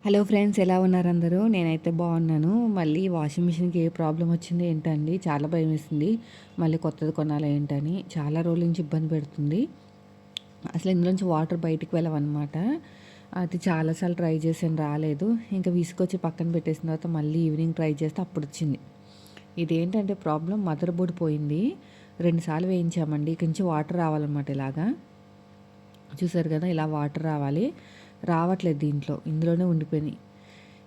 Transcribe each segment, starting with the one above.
Hello friends, ఎలా ఉన్నారు అందరూ? నేనైతే బాగున్నాను. మళ్ళీ వాషింగ్ మిషన్కి ఏ ప్రాబ్లం వచ్చింది ఏంటండి, చాలా భయం వేసింది. మళ్ళీ కొత్తది కొనాలా ఏంటని చాలా రోజుల నుంచి ఇబ్బంది పెడుతుంది. అసలు ఇందులోంచి వాటర్ బయటికి వెళ్ళవన్నమాట. అది చాలాసార్లు ట్రై చేసాను, రాలేదు. ఇంకా విసుకొచ్చి పక్కన పెట్టేసిన తర్వాత మళ్ళీ ఈవినింగ్ ట్రై చేస్తే అప్పుడు వచ్చింది. ఇదేంటంటే ప్రాబ్లం, మదర్ బోర్డ్ పోయింది. 2 సార్లు వేయించామండి. ఇక్కడి నుంచి వాటర్ రావాలన్నమాట. ఇలాగా చూసారు కదా, ఇలా వాటర్ రావాలి. రావట్లేదు, ఇందులోనే ఉండిపోయినాయి.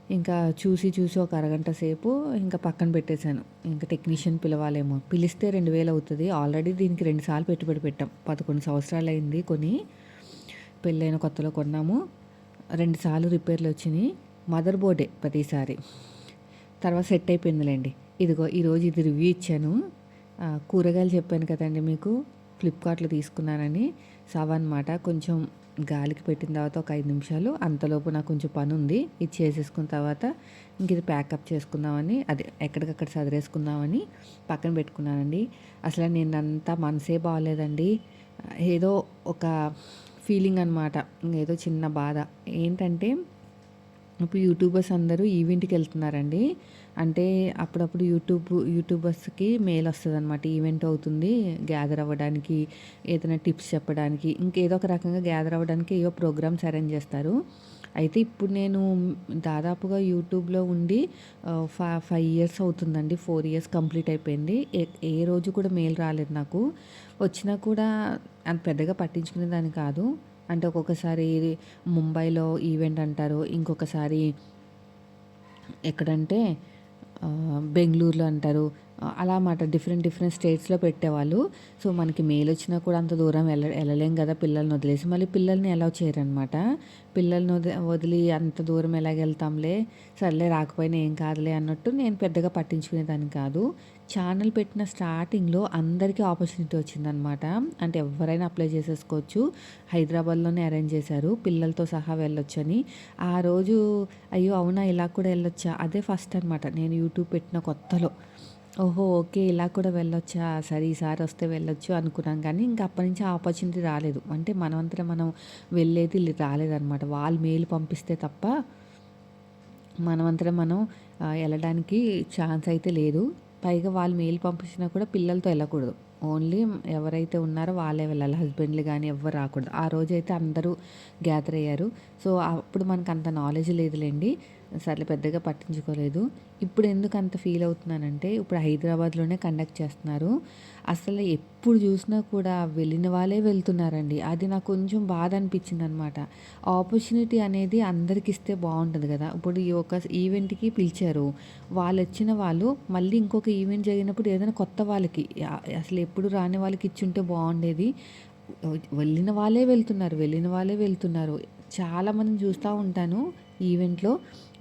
ఇంకా చూసి ఒక అరగంట సేపు ఇంకా పక్కన పెట్టేశాను. ఇంకా టెక్నీషియన్ పిలవాలేమో, పిలిస్తే 2000 అవుతుంది. ఆల్రెడీ దీనికి 2 సార్లు పెట్టుబడి పెట్టాం. 11 సంవత్సరాలు అయింది కొని. పెళ్ళైన కొత్తలో కొన్నాము. 2 సార్లు రిపేర్లు వచ్చినాయి. మదర్ బోర్డే ప్రతిసారి. తర్వాత సెట్ అయిపోయిందిలేండి. ఇదిగో ఈరోజు ఇది రివ్యూ ఇచ్చాను. కూరగాయలు చెప్పాను కదండి మీకు, ఫ్లిప్కార్ట్లో తీసుకున్నానని. సవన్నమాట. కొంచెం గాలికి పెట్టిన తర్వాత ఒక 5 నిమిషాలు, అంతలోపు నాకు కొంచెం పని ఉంది. ఇది చేసేసుకున్న తర్వాత ఇంక ఇది ప్యాకప్ చేసుకుందామని, అదే ఎక్కడికక్కడ సదిరేసుకుందామని పక్కన పెట్టుకున్నానండి. అసలు నేనంతా మనసే బాగోలేదండి. ఏదో ఒక ఫీలింగ్ అనమాట. ఏదో చిన్న బాధ. ఏంటంటే ఇప్పుడు యూట్యూబర్స్ అందరూ ఈవెంట్కి వెళ్తున్నారండి. అంటే అప్పుడప్పుడు యూట్యూబర్స్కి మెయిల్ వస్తుంది అనమాట. ఈవెంట్ అవుతుంది, గ్యాదర్ అవ్వడానికి, ఏదైనా టిప్స్ చెప్పడానికి, ఇంకేదో ఒక రకంగా గ్యాదర్ అవ్వడానికి ఏవో ప్రోగ్రామ్స్ అరేంజ్ చేస్తారు. అయితే ఇప్పుడు నేను దాదాపుగా యూట్యూబ్లో ఉండి 5 ఇయర్స్ అవుతుందండి. 4 ఇయర్స్ కంప్లీట్ అయిపోయింది. ఏ రోజు కూడా మెయిల్ రాలేదు నాకు. వచ్చినా కూడా అంత పెద్దగా పట్టించుకునేదాన్ని కాదు. అంటే ఒక్కొక్కసారి ముంబైలో ఈవెంట్ అంటారు, ఇంకొకసారి ఎక్కడంటే బెంగళూరులో అంటారు. అలా మాట డిఫరెంట్ స్టేట్స్లో పెట్టేవాళ్ళు. సో మనకి మెయిల్ వచ్చినా కూడా అంత దూరం వెళ్ళలేం కదా పిల్లల్ని వదిలేసి. మళ్ళీ పిల్లల్ని అలౌ చేయరనమాట. పిల్లల్ని వదిలి అంత దూరం ఎలాగెళ్తాంలే, సర్లే రాకపోయినా ఏం కాదులే అన్నట్టు నేను పెద్దగా పట్టించుకునేదాన్ని కాదు. ఛానల్ పెట్టిన స్టార్టింగ్లో అందరికీ ఆపర్చునిటీ వచ్చిందనమాట. అంటే ఎవరైనా అప్లై చేసేసుకోవచ్చు. హైదరాబాద్లోనే అరేంజ్ చేశారు, పిల్లలతో సహా వెళ్ళొచ్చని. ఆ రోజు అయ్యో అవునా, ఇలా కూడా వెళ్ళొచ్చా, అదే ఫస్ట్ అనమాట నేను యూట్యూబ్ పెట్టిన కొత్తలో. ఓహో ఓకే, ఇలా కూడా వెళ్ళొచ్చా, సరే ఈసారి వస్తే వెళ్ళొచ్చు అనుకున్నాం. కానీ ఇంకా అప్పటి నుంచి ఆపర్చునిటీ రాలేదు. అంటే మనమంతా మనం వెళ్ళేది రాలేదన్నమాట. వాళ్ళు మెయిల్ పంపిస్తే తప్ప మనమంతా మనం వెళ్ళడానికి ఛాన్స్ అయితే లేదు. పైగా వాళ్ళు మెయిల్ పంపించినా కూడా పిల్లలతో వెళ్ళకూడదు. ఓన్లీ ఎవరైతే ఉన్నారో వాళ్ళే వెళ్ళాలి. హస్బెండ్లు కానీ ఎవ్వరు రాకూడదు. ఆ రోజైతే అందరూ గ్యాదర్ అయ్యారు. సో అప్పుడు మనకు అంత నాలెడ్జ్ లేదులేండి. సర్లే పెద్దగా పట్టించుకోలేదు. ఇప్పుడు ఎందుకు అంత ఫీల్ అవుతున్నానంటే, ఇప్పుడు హైదరాబాద్లోనే కండక్ట్ చేస్తున్నారు. అసలు ఎప్పుడు చూసినా కూడా వెళ్ళిన వాళ్ళే వెళ్తున్నారండి. అది నాకు కొంచెం బాధ అనిపించింది అనమాట. ఆపర్చునిటీ అనేది అందరికి ఇస్తే బాగుంటుంది కదా. ఇప్పుడు ఈ ఒక ఈవెంట్కి పిలిచారు, వాళ్ళు వచ్చిన వాళ్ళు మళ్ళీ ఇంకొక ఈవెంట్ జరిగినప్పుడు ఏదైనా కొత్త వాళ్ళకి, అసలు ఎప్పుడు రాని వాళ్ళకి ఇచ్చుంటే బాగుండేది. వెళ్ళిన వాళ్ళే వెళ్తున్నారు. చాలామందిని చూస్తూ ఉంటాను ఈవెంట్‌లో.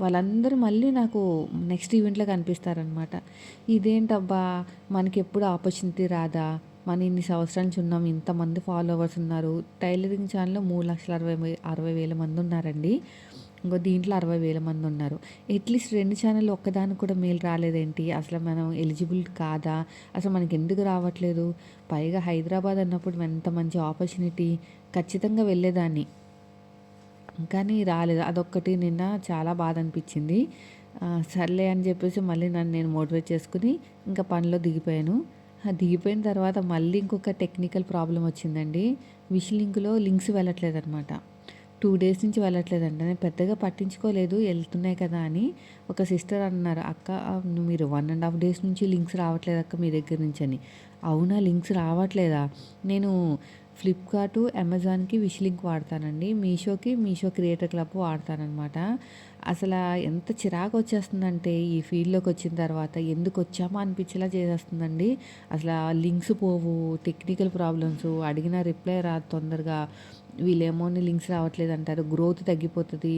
వాళ్ళందరూ మళ్ళీ నాకు నెక్స్ట్ ఈవెంట్‌లో కనిపిస్తారనమాట. ఇదేంటబ్బా! మనకెప్పుడు ఆపర్చునిటీ రాదా? మనం ఇన్ని సంవత్సరాల నుంచి ఉన్నాం. ఇంతమంది ఫాలోవర్స్ ఉన్నారు. టైలరింగ్ ఛానెల్‌లో 3,60,000 మంది ఉన్నారండి. ఇంకో దీంట్లో 60,000 మంది ఉన్నారు. అట్లీస్ట్ 2 ఛానెల్‌లో ఒక్కదానికి కూడా మెయిల్ రాలేదేంటి? అసలు మనం ఎలిజిబుల్ కాదా? అసలు మనకెందుకు రావట్లేదు? పైగా హైదరాబాద్ అన్నప్పుడు ఎంత మంచి ఆపర్చునిటీ. ఖచ్చితంగా వెళ్ళేదాన్ని. కానీ రాలేదు. అదొక్కటి నిన్న చాలా బాధ అనిపించింది. సర్లే అని చెప్పేసి మళ్ళీ నన్ను నేను మోటివేట్ చేసుకొని ఇంకా పనిలో దిగిపోయాను. దిగిపోయిన తర్వాత మళ్ళీ ఇంకొక టెక్నికల్ ప్రాబ్లమ్ వచ్చిందండి. విష్ లింక్‌లో లింక్స్ వెళ్ళట్లేదనమాట. 2 డేస్ నుంచి వెళ్ళట్లేదంట. నేను పెద్దగా పట్టించుకోలేదు, వెళ్తున్నాయి కదా అని. ఒక సిస్టర్ అన్నారు, "అక్క మీరు 1.5 డేస్ నుంచి లింక్స్ రావట్లేదు అక్క మీ దగ్గర నుంచి" అని. అవునా, లింక్స్ రావట్లేదా? నేను ఫ్లిప్కార్టు, అమెజాన్‌కి విష్ లింక్ వాడతానండి. మీషో క్రియేటర్ క్లబ్ వాడతాననమాట. అసల ఎంత చిరాకు వచ్చేస్తుందంటే ఈ ఫీల్డ్‌లోకి వచ్చిన తర్వాత ఎందుకు వచ్చామా అనిపించేలా చేసేస్తుందండి. అసల లింక్స్ పోవు, టెక్నికల్ ప్రాబ్లమ్స్, అడిగిన రిప్లై రాదు తొందరగా. వీళ్ళేమోని లింక్స్ రావట్లేదు అంటారు, గ్రోత్ తగ్గిపోతుంది.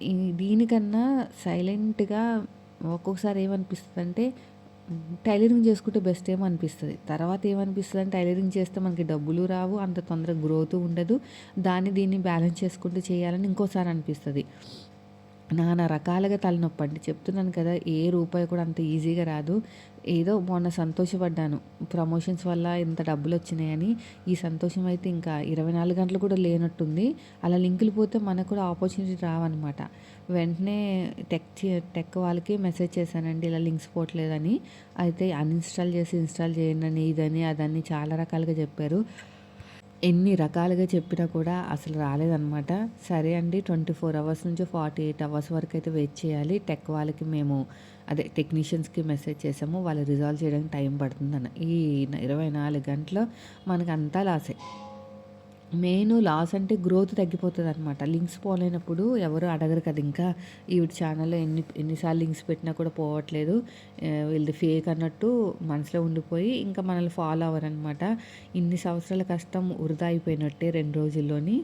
ఈ దీనికన్నా సైలెంట్‌గా ఒక్కొక్కసారి ఏమనిపిస్తుందంటే టైలరింగ్ చేసుకుంటే బెస్ట్ ఏమో అనిపిస్తుంది. తర్వాత ఏమనిపిస్తుందంటే టైలరింగ్ చేస్తే మనకి డబ్బులు రావు, అంత తొందరగా గ్రోత్ ఉండదు. దీన్ని బ్యాలెన్స్ చేసుకుంటూ చేయాలని ఇంకోసారి అనిపిస్తుంది. నానా రకాలుగా తలనొప్పండి. చెప్తున్నాను కదా! ఏ రూపాయి కూడా అంత ఈజీగా రాదు. ఏదో మొన్న సంతోషపడ్డాను. ప్రమోషన్స్ వల్ల ఇంత డబ్బులొచ్చినాయని. ఈ సంతోషం అయితే ఇంకా 24 గంటలు కూడా లేనట్టుంది. అలా లింకులు పోతే మనకు కూడా ఆపర్చునిటీ రావనమాట. వెంటనే టెక్ వాళ్ళకి మెసేజ్ చేశానండి. ఇలా లింక్స్ పోవట్లేదని. అయితే అన్‌ఇన్‌స్టాల్ చేసి ఇన్‌స్టాల్ చేయండని, ఇదని, అదని చాలా రకాలుగా చెప్పారు. ఎన్ని రకాలుగా చెప్పినా కూడా అసలు రాలేదనమాట. సరే అండి 24 అవర్స్ నుంచి 48 అవర్స్ వరకైతే వెయిట్ చేయాలి. టెక్ వాళ్ళకి మేము టెక్నీషియన్స్‌కి మెసేజ్ చేసాము. వాళ్ళు రిజాల్వ్ చేయడానికి టైం పడుతుందన్న. ఈ 24 గంటలు మనకంతా లాసే. మెయిన్ లాస్ అంటే గ్రోత్ తగ్గిపోతదనమాట. లింక్స్ పోలేనప్పుడు ఎవరు అడగరు కదా! ఇంకా ఈవిడ ఛానల్‌లో ఎన్నిసార్లు లింక్స్ పెట్టినా కూడా పోవట్లేదు. వీళ్ళది ఫేక్ అన్నట్టు మనసులో ఉండిపోయి ఇంకా మనల్ని ఫాలో అవ్వరనమాట. ఇన్ని సంవత్సరాల కష్టం వృధా అయిపోయినట్టే 2 రోజుల్లోని.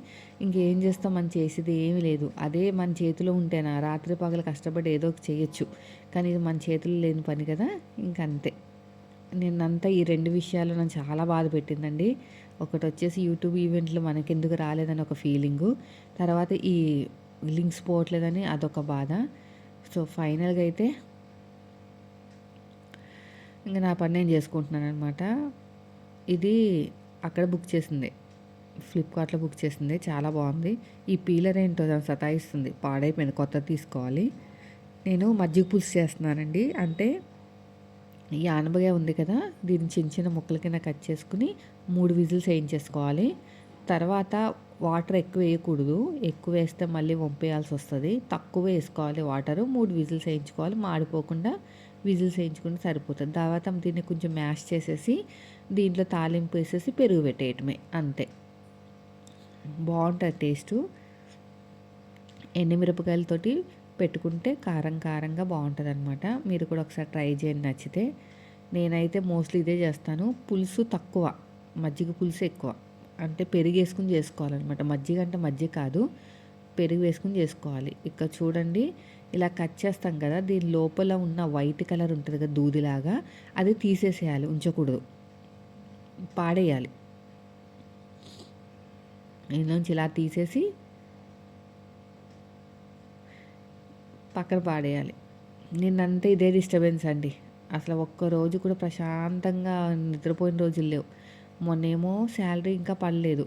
ఇంకేం చేస్తాం, మనం చేసేది ఏమీ లేదు. అదే మన చేతిలో ఉంటేనా రాత్రి పగలు కష్టపడి ఏదో ఒకటి చేయొచ్చు. కానీ ఇది మన చేతుల్లో లేని పని కదా! ఇంకంతే. నిన్నంతా ఈ 2 విషయాలు నన్ను చాలా బాధ పెట్టిందండి. ఒకటొచ్చేసి యూట్యూబ్ ఈవెంట్లు మనకెందుకు రాలేదని ఒక ఫీలింగు. తర్వాత ఈ లింక్స్ పోవట్లేదని అదొక బాధ. సో, ఫైనల్‌గా అయితే ఇంక నా పని నేను చేసుకుంటున్నాననమాట. ఇది అక్కడ బుక్ చేసిందే. ఫ్లిప్‌కార్ట్‌లో బుక్ చేసిందే. చాలా బాగుంది. ఈ పీలర్ ఏంటో దాన్ని సతాయిస్తుంది. పాడైపోయింది. కొత్తది తీసుకోవాలి. నేను మజ్జిగ పులుసు చేస్తున్నానండి. అంటే ఈ ఆనపకాయ ఉంది కదా! దీన్ని చిన్న చిన్న ముక్కల కింద కట్ చేసుకుని 3 విజిల్స్ వేయించేసుకోవాలి. తర్వాత వాటర్ ఎక్కువ వేయకూడదు. ఎక్కువ వేస్తే మళ్ళీ వంపేయాల్సొస్తది. తక్కువ వేసుకోవాలి వాటరు. 3 విజిల్స్ వేయించుకోవాలి. మాడిపోకుండా విజిల్స్ వేయించుకుంటే సరిపోతది. తర్వాత దీన్ని కొంచెం మ్యాష్ చేసేసి దీంట్లో తాలింపు వేసేసి పెరుగు పెట్టేయటమే అంతే. బావుంటది టేస్టు. ఎండుమిరపకాయలతోటి పెట్టుకుంటే కారం కారంగా బాగుంటుందన్నమాట. మీరు కూడా ఒకసారి ట్రై చేయండి నచ్చితే. నేనైతే మోస్ట్లీ ఇదే చేస్తాను. పులుసు తక్కువ, మజ్జిగ పులుసు ఎక్కువ. అంటే పెరుగు వేసుకుని చేసుకోవాలన్నమాట. మజ్జిగ అంటే మజ్జిగ కాదు, పెరుగు వేసుకుని చేసుకోవాలి. ఇక్కడ చూడండి, ఇలా కట్ చేస్తాం కదా, దీని లోపల ఉన్న వైట్ కలర్ ఉంటుంది కదా దూదిలాగా, అది తీసేసేయాలి, ఉంచకూడదు, పాడేయాలి. ఇందులోంచి ఇలా తీసేసి పక్కన పాడేయాలి. నిన్నంతా ఇదే డిస్టర్బెన్స్ అండి. అసలు ఒక్కరోజు కూడా ప్రశాంతంగా నిద్రపోయిన రోజులు లేవు. మొన్నేమో శాలరీ ఇంకా పడలేదు.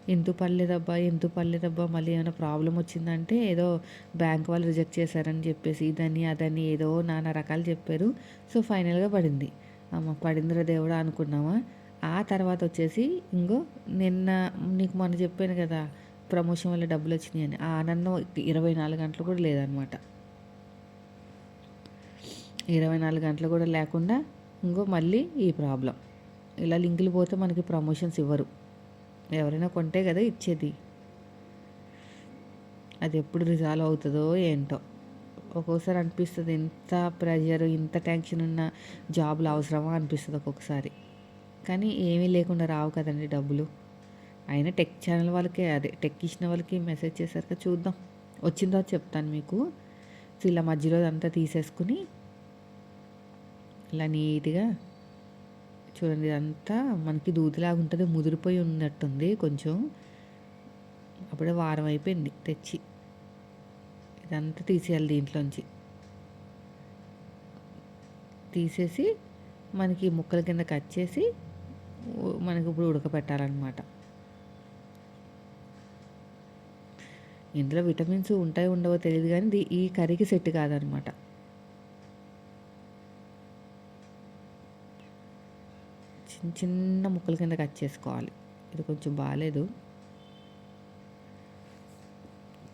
ఎందుకు పడలేదబ్బా, మళ్ళీ ఏమైనా ప్రాబ్లం వచ్చిందంటే ఏదో బ్యాంక్ వాళ్ళు రిజెక్ట్ చేశారని చెప్పేసి ఇదని అదని ఏదో నానా రకాలు చెప్పారు. సో, ఫైనల్గా పడింది. అమ్మ పడిందిరా దేవుడా అనుకున్నామా. ఆ తర్వాత వచ్చేసి నిన్న నీకు మొన్న చెప్పాను కదా, ప్రమోషన్ వల్ల డబ్బులు వచ్చినాయని. ఆ ఆనందం 24 గంటలు కూడా లేదనమాట. 24 గంటలు కూడా లేకుండా మళ్ళీ ఈ ప్రాబ్లం. ఇలా లింకులు పోతే మనకి ప్రమోషన్స్ ఇవ్వరు. ఎవరైనా కొంటే కదా ఇచ్చేది. అది ఎప్పుడు రిజాల్వ్ అవుతుందో ఏంటో. ఒక్కొక్కసారి అనిపిస్తుంది, ఇంత ప్రెషర్, ఇంత టెన్షన్ ఉన్న జాబ్లు అవసరమా అనిపిస్తుంది ఒక్కొక్కసారి. కానీ ఏమీ లేకుండా రావు కదండి డబ్బులు. అయినా టెక్ ఛానల్ వాళ్ళకి, టెక్ ఇచ్చిన వాళ్ళకి మెసేజ్ చేశారు కదా, చూద్దాం వచ్చిన తర్వాత చెప్తాను మీకు. సో, ఇలా మధ్యలో అంతా తీసేసుకుని ఇలా నీట్గా చూడండి, ఇదంతా మనకి దూదిలాగా ఉంటుంది, ముదిరిపోయి ఉన్నట్టుంది కొంచెం. అప్పుడే వారం అయిపోయింది తెచ్చి. ఇదంతా తీసేయాలి దీంట్లోంచి. తీసేసి మనకి ముక్కల కింద కట్ చేసి మనకి ఇప్పుడు ఉడకపెట్టాలన్నమాట. ఇందులో విటమిన్స్ ఉంటాయో ఉండవో తెలియదు, కానీ ఈ కర్రీకి సెట్ కాదనమాట. చిన్న చిన్న ముక్కల కింద కట్ చేసుకోవాలి. ఇది కొంచెం బాగాలేదు.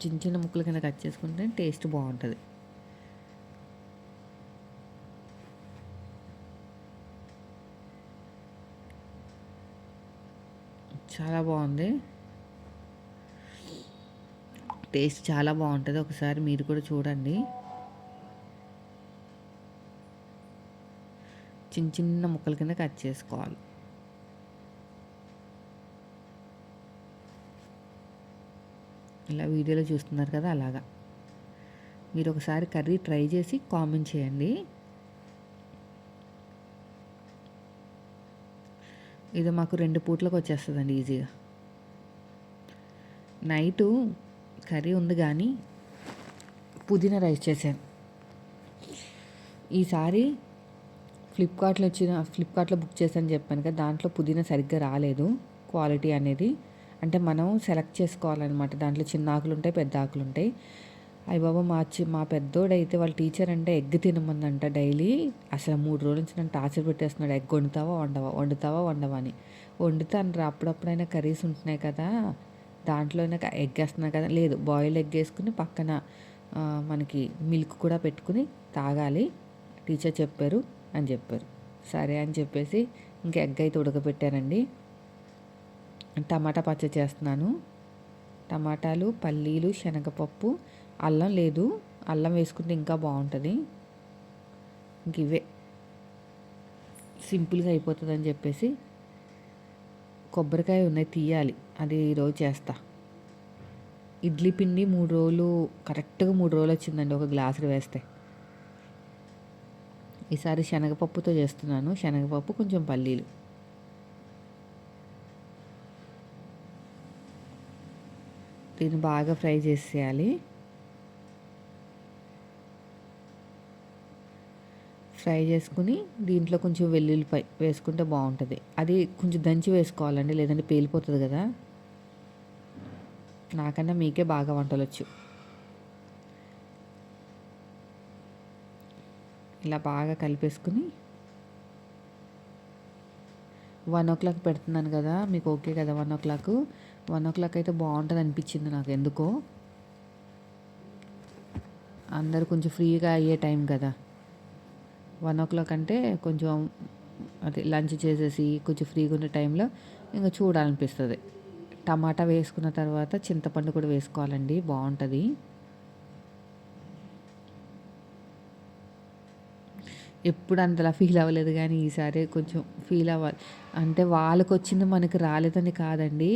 చిన్న చిన్న ముక్కల కింద కట్ చేసుకుంటే టేస్ట్ బాగుంటుంది. చాలా బాగుంది, టేస్ట్ చాలా బాగుంటుంది. ఒకసారి మీరు కూడా చూడండి. చిన్న చిన్న ముక్కల కింద కట్ చేసుకోవాలి. ఇలా వీడియోలో చూస్తున్నారు కదా, అలాగా మీరు ఒకసారి కర్రీ ట్రై చేసి కామెంట్ చేయండి. ఇది మాకు 2 పూట్లకు వచ్చేస్తుందండి ఈజీగా. నైటు కర్రీ ఉంది కానీ పుదీనా రైస్ చేశాను. ఈసారి ఫ్లిప్కార్ట్లో బుక్ చేశాను చెప్పాను కదా, దాంట్లో పుదీనా సరిగ్గా రాలేదు క్వాలిటీ అనేది. అంటే మనం సెలెక్ట్ చేసుకోవాలన్నమాట. దాంట్లో చిన్న ఆకులు ఉంటాయి, పెద్ద ఆకులు ఉంటాయి. అయ్య బాబా, మా పెద్దోడైతే వాళ్ళ టీచర్ అంటే ఎగ్ తినమందంట డైలీ. అసలు 3 రోజుల నుంచి నన్ను టార్చర్ పెట్టేస్తున్నాడు. ఎగ్ వండుతావా వండవా, వండుతావా వండవా అని. వండుతాను రా, అప్పుడప్పుడైనా కర్రీస్ ఉంటున్నాయి కదా, దాంట్లోనే ఎగ్ వేస్తున్నాను కదా. లేదు, బాయిల్ ఎగ్ వేసుకుని పక్కన మనకి మిల్క్ కూడా పెట్టుకుని తాగాలి, టీచర్ చెప్పారు అని చెప్పారు. సరే అని చెప్పేసి ఇంకా ఎగ్ అయితే ఉడకబెట్టానండి. టమాటా పచ్చడి చేస్తున్నాను. టమాటాలు, పల్లీలు, శనగపప్పు, అల్లం లేదు, అల్లం వేసుకుంటే ఇంకా బాగుంటుంది. ఇంక ఇవే సింపుల్గా అయిపోతుందని చెప్పేసి కొబ్బరికాయ ఉన్నాయి, తీయాలి, అది ఈరోజు చేస్తా. ఇడ్లీ పిండి 3 రోజులు, కరెక్ట్గా 3 రోజులు వచ్చిందండి ఒక గ్లాసులు వేస్తే. ఈసారి శనగపప్పుతో చేస్తున్నాను, శనగపప్పు కొంచెం పల్లీలు. దీన్ని బాగా ఫ్రై చేసేయాలి. ఫ్రై చేసుకుని దీంట్లో కొంచెం వెల్లుల్లిపాయ వేసుకుంటే బాగుంటుంది. అది కొంచెం దంచి వేసుకోవాలండి, లేదంటే పేలిపోతుంది కదా. నాకన్నా మీకే బాగా వంటలు వచ్చు. ఇలా బాగా కలిపేసుకుని 1 o'clock పెడుతున్నాను కదా, మీకు ఓకే కదా? 1 o'clock అయితే బాగుంటుంది అనిపించింది నాకు ఎందుకో. అందరూ కొంచెం ఫ్రీగా అయ్యే టైం కదా 1 o'clock అంటే, కొంచెం అదే లంచ్ చేసేసి కొంచెం ఫ్రీగా ఉన్న టైంలో ఇంకా చూడాలనిపిస్తుంది. టమాటా వేసుకున్న తర్వాత చింతపండు కూడా వేసుకోవాలండి, బాగుంటుంది. ఎప్పుడు అంతలా ఫీల్ అవ్వలేదు, కానీ ఈసారి కొంచెం ఫీల్ అవ్వాలి. అంటే వాళ్ళకి వచ్చింది మనకి రాలేదని కాదండి,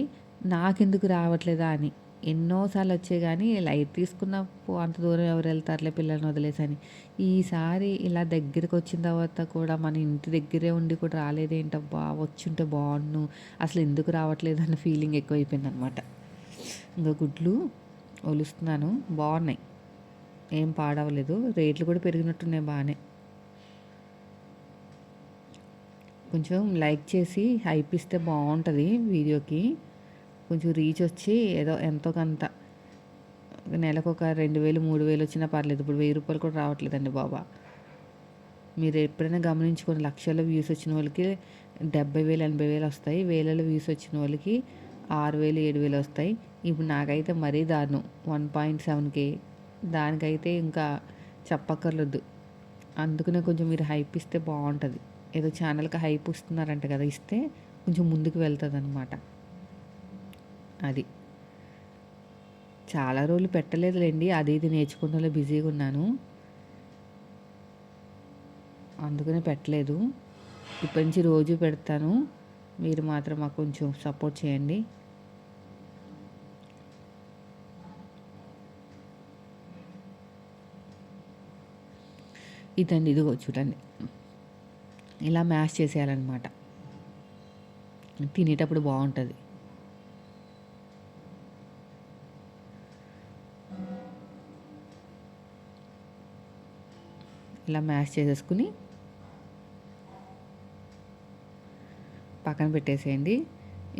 నాకెందుకు రావట్లేదా అని. ఎన్నోసార్లు వచ్చాయి కానీ లైట్ తీసుకున్న అంత దూరం ఎవరు వెళ్తారులే పిల్లల్ని వదిలేసని. ఈసారి ఇలా దగ్గరికి వచ్చిన తర్వాత కూడా మన ఇంటి దగ్గరే ఉండి కూడా రాలేదేంటబ్బా, వచ్చుంటే బాగుండు, అసలు ఎందుకు రావట్లేదు అన్న ఫీలింగ్ ఎక్కువైపోయింది అనమాట. ఇంకా గుడ్లు ఒలుస్తున్నాను, బాగున్నాయి, ఏం పాడవలేదు. రేట్లు కూడా పెరిగినట్టున్నాయి బాగానే. కొంచెం లైక్ చేసి హైప్ ఇస్తే బాగుంటుంది వీడియోకి, కొంచెం రీచ్ వచ్చి ఏదో ఎంతో కొంత నెలకు ఒక 2,000 3,000 వచ్చినా పర్లేదు. ఇప్పుడు 1,000 రూపాయలు కూడా రావట్లేదండి బాబా. మీరు ఎప్పుడైనా గమనించుకొని, లక్షల్లో వ్యూస్ వచ్చిన వాళ్ళకి 70,000 80,000 వస్తాయి, వేలలో వ్యూస్ వచ్చిన వాళ్ళకి 6,000 7,000 వస్తాయి. ఇప్పుడు నాకైతే మరీ దారుణం, 1.7K. దానికైతే ఇంకా చెప్పక్కర్లేదు. అందుకనే కొంచెం మీరు హైప్ ఇస్తే బాగుంటుంది. ఏదో ఛానల్కి హైప్ ఇస్తున్నారంట కదా, ఇస్తే కొంచెం ముందుకు వెళ్తుంది అనమాట. అది చాలా రోజులు పెట్టలేదులేండి, అది ఇది నేర్చుకుంటూ బిజీగా ఉన్నాను, అందుకనే పెట్టలేదు. ఇప్పటి నుంచి రోజు పెడతాను, మీరు మాత్రం మాకు కొంచెం సపోర్ట్ చేయండి. ఇదండి, ఇదిగో చూడండి, ఇలా మ్యాష్ చేసేయాలన్నమాట, తినేటప్పుడు బాగుంటుంది. ఇలా మ్యాష్ చేసేసుకుని పక్కన పెట్టేసేయండి.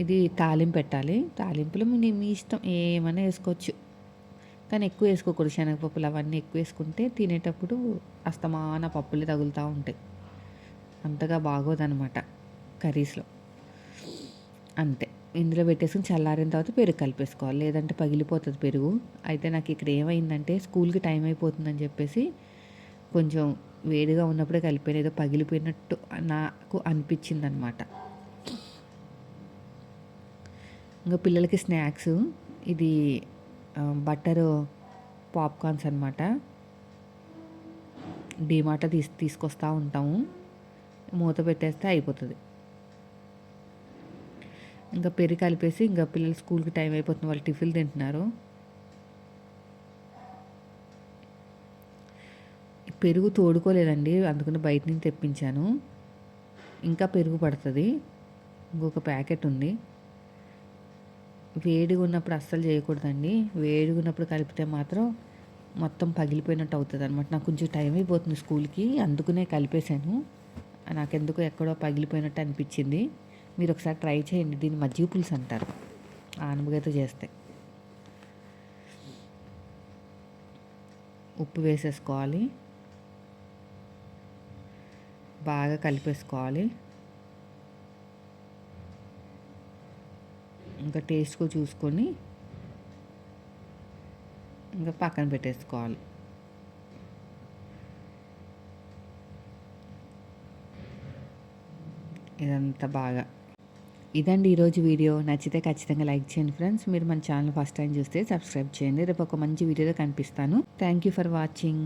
ఇది తాలింపు పెట్టాలి. తాలింపులో మీ ఇష్టం ఏమైనా వేసుకోవచ్చు, కానీ ఎక్కువ వేసుకోకూడదు. శనగపప్పులు అవన్నీ ఎక్కువ వేసుకుంటే తినేటప్పుడు అస్తమాన పప్పులే తగులుతూ ఉంటాయి, అంతగా బాగోదన్నమాట కర్రీస్లో. అంతే, ఇందులో పెట్టేసుకుని చల్లారిన తర్వాత పెరుగు కలిపేసుకోవాలి, లేదంటే పగిలిపోతుంది పెరుగు. అయితే నాకు ఇక్కడ ఏమైందంటే, స్కూల్కి టైం అయిపోతుందని చెప్పేసి కొంచెం వేడిగా ఉన్నప్పుడే కలిపాను, ఏదో పగిలిపోయినట్టు నాకు అనిపించింది అనమాట. ఇంకా పిల్లలకి స్నాక్స్, ఇది బటర్ పాప్కార్న్స్ అనమాట, డీమార్ట్ తీసుకొస్తూ ఉంటాము, మూత పెట్టేస్తే అయిపోతుంది. ఇంకా పెరుగు కలిపేసి, ఇంకా పిల్లలు స్కూల్కి టైం అయిపోతుంది, వాళ్ళు టిఫిన్ తింటున్నారు. పెరుగు తోడుకోలేదండి, అందుకని బయట నుంచి తెప్పించాను. ఇంకా పెరుగు పడుతుంది, ఇంకొక ప్యాకెట్ ఉంది. వేడిగా ఉన్నప్పుడు అస్సలు చేయకూడదండి, వేడిగా ఉన్నప్పుడు కలిపితే మాత్రం మొత్తం పగిలిపోయినట్టు అవుతుందనమాట. నాకు కొంచెం టైం అయిపోతుంది స్కూల్‌కి. అందుకనే కలిపేసాను. నాకెందుకో ఎక్కడో పగిలిపోయినట్టు అనిపించింది. మీరు ఒకసారి ట్రై చేయండి. దీన్ని మజ్జిగ పులుసు అంటారు ఆనపకాయతో చేస్తే. ఉప్పు వేసేసుకోవాలి. బాగా కలిపేసుకోవాలి. ఇంకా టేస్ట్‌గా చూసుకొని ఇంకా పక్కన పెట్టేసుకోవాలి. ఇదంతా బాగా ఇదండి ఈరోజు వీడియో. నచ్చితే ఖచ్చితంగా లైక్ చేయండి ఫ్రెండ్స్. మీరు మన ఛానల్ ఫస్ట్ టైం చూస్తే సబ్స్క్రైబ్ చేయండి. రేపు ఒక మంచి వీడియోతో కనిపిస్తాను. Thank you for watching.